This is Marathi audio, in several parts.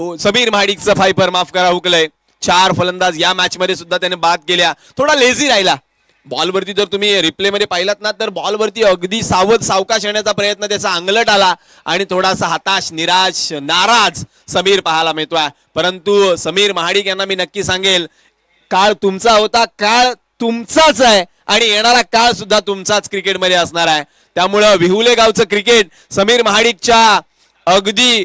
समीर महाडिकचं फायपर माफ करा हुकलंय. 4 फलंदाज या मॅच मध्ये सुद्धा त्याने बाद केल्या. थोडा लेझी राहिला बॉलवरती. जर तुम्ही रिप्ले मध्ये पाहिलात ना तर बॉलवरती अगदी सावध सावकाश येण्याचा प्रयत्न त्याचा अंगलट आला आणि थोडासा हताश निराश नाराज समीर पाहायला मिळतोय. परंतु समीर महाडिक यांना मी नक्की सांगेल काळ तुमचा होता, काळ तुमचाच आहे आणि येणारा काळ सुद्धा तुमचाच क्रिकेटमध्ये असणार आहे. त्यामुळं विहुले गावचं क्रिकेट समीर महाडिकच्या अगदी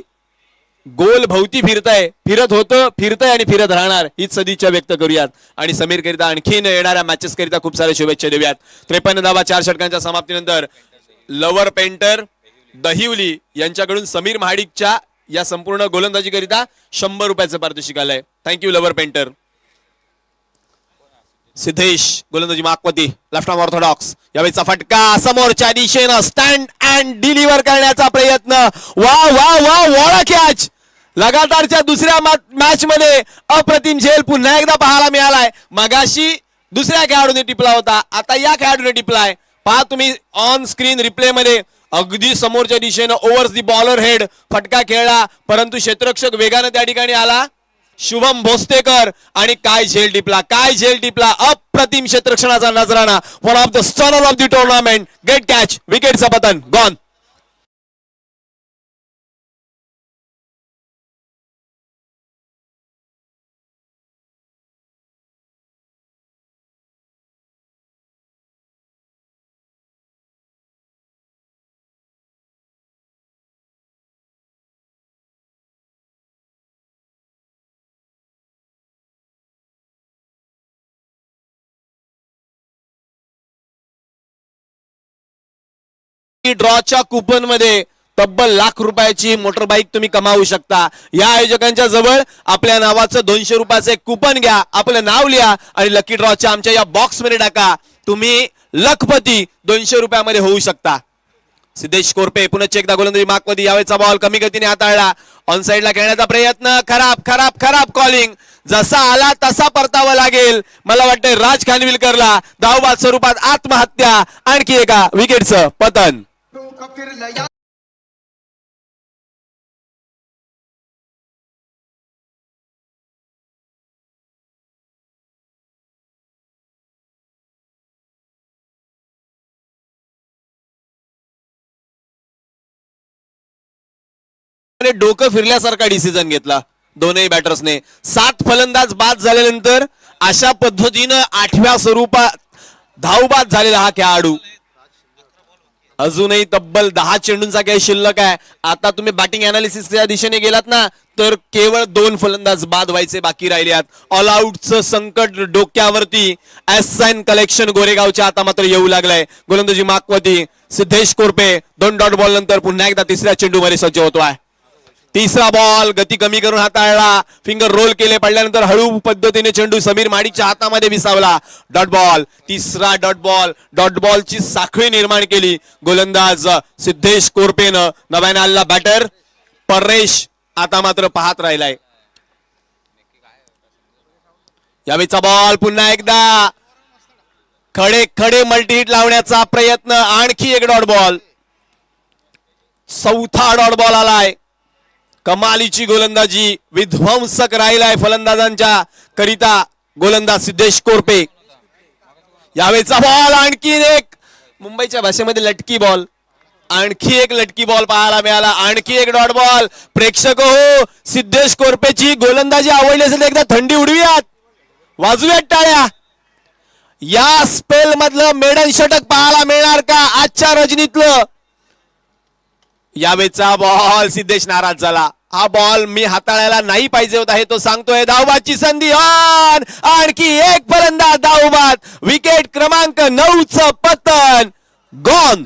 गोल भोवती फिरत होतं, फिरतंय आणि फिरत राहणार हीच सदिच्छा व्यक्त करूयात. आणि समीर करिता आणखीन येणाऱ्या मॅचेस करिता खूप सारे शुभेच्छा देऊयात. 53 धावा 4 षटकांच्या समाप्तीनंतर लवर पेंटर दहिवली यांच्याकडून समीर महाडिकच्या या संपूर्ण गोलंदाजी करिता 100 रुपयाचं पारितोषिक आलंय. Thank you lover painter. सिद्धेश गोलंदाजी माकवती लेफ्ट आर्म ऑर्थोडॉक्स. यावेळीचा फटका समोरच्या दिशेनं स्टँड अँड डिलिव्हर करण्याचा प्रयत्न. वा वा वा वॉट अ कॅच. लगातारच्या दुसऱ्या मॅच मध्ये अप्रतिम झेल पुन्हा एकदा पाहायला मिळालाय. मगाशी दुसऱ्या खेळाडूने टिपला होता, आता या खेळाडूने टिपलाय. पहा तुम्ही ऑन स्क्रीन रिप्ले मध्ये अगदी समोरच्या दिशेनं ओव्हर दी बॉलर हेड फटका खेळला, परंतु क्षेत्ररक्षक वेगाने त्या ठिकाणी आला शुभम भोसतेकर आणि काय झेल टिपला अप्रतिम क्षेत्ररक्षणाचा नजराणा. One of the stunner of the tournament. Great catch विकेटचं पतन गॉन. ड्रॉच्या कुपन मध्ये तब्बल लाख रुपयाची मोटरबाईक तुम्ही कमावू शकता. या आयोजकांच्या जवळ आपल्या नावाचं 200 रुपयाचं एक कुपन घ्या, आपलं नाव लिहा आणि लकी ड्रॉच्या आमच्या या बॉक्स मध्ये टाका. तुम्ही लखपती 200 रुपयामध्ये होऊ शकता. सिद्धेश कोरपे पुन्हा एकदा गोलंदाजी माकवती. यावेळेचा बॉल कमी गतीने हाताळला. ऑन साइडला खेळण्याचा प्रयत्न. खराब कॉलिंग. जसा आला तसा परतावा लागेल. मला वाटतंय राज खानविलकरला धावबाद स्वरूपात आत्महत्या. आणखी एका विकेटचं पतन. डोकं फिरल्यासारखा डिसिजन घेतला दोनही बॅटर्सने. 7 फलंदाज बाद झाल्यानंतर अशा पद्धतीनं 8व्या स्वरूपात धावबाद झालेला हा खेळाडू. अजूनही तब्बल 10 चेंडूंचा काही शिल्लक आहे. आता तुम्ही बॅटिंग अनालिसिसच्या दिशेने गेलात ना तर केवळ 2 फलंदाज बाद व्हायचे बाकी राहिलेत. ऑल आउटचं संकट डोक्यावरती. एसाइन कलेक्शन गोरेगावच्या आता मात्र येऊ लागलंय. गोलंदाजी माकवती. सिद्धेश कोरपे 2 डॉट बॉल नंतर पुन्हा एकदा तिसऱ्या चेंडूमध्ये सज्ज होतोय. तिसरा बॉल गती कमी करून हाताळला. फिंगर रोल केले, पडल्यानंतर हळू पद्धतीने चेंडू समीर महाडिकच्या हातामध्ये विसावला. Dot ball. तिसरा डॉट बॉलची साखळी निर्माण केली गोलंदाज सिद्धेश कोरपेनं. नव्याने आलेला बॅटर परेश आता मात्र पाहत राहिलाय. यावेळीचा बॉल पुन्हा एकदा खडे मल्टी हिट लावण्याचा प्रयत्न. आणखी एक डॉट बॉल. 4था डॉट बॉल आलाय. कमालीची गोलंदाजी विध्वंसक राहिलाय फलंदाजांच्या करिता गोलंदाज सिद्धेश कोरपे. यावेळेचा बॉल आणखी एक मुंबईच्या भाषेमध्ये लटकी बॉल. आणखी एक लटकी बॉल पाहायला मिळाला. आणखी एक डॉट बॉल. प्रेक्षक हो, सिद्धेश कोरपेची गोलंदाजी आवडली असेल एकदा थंडी उडवियात, वाजूयात टाळ्या. या स्पेल मधलं मेडन षटक पाहायला मिळणार का आजच्या रजनीतलं. यावेळेचा बॉल. सिद्धेश नाराज झाला. हा बॉल मी हाताळायला नाही पाहिजे होता हे तो सांगतोय. धावबादची संधी ऑन. आणखी एक फलंदाज धावबाद. विकेट क्रमांक 9चं पतन गॉन.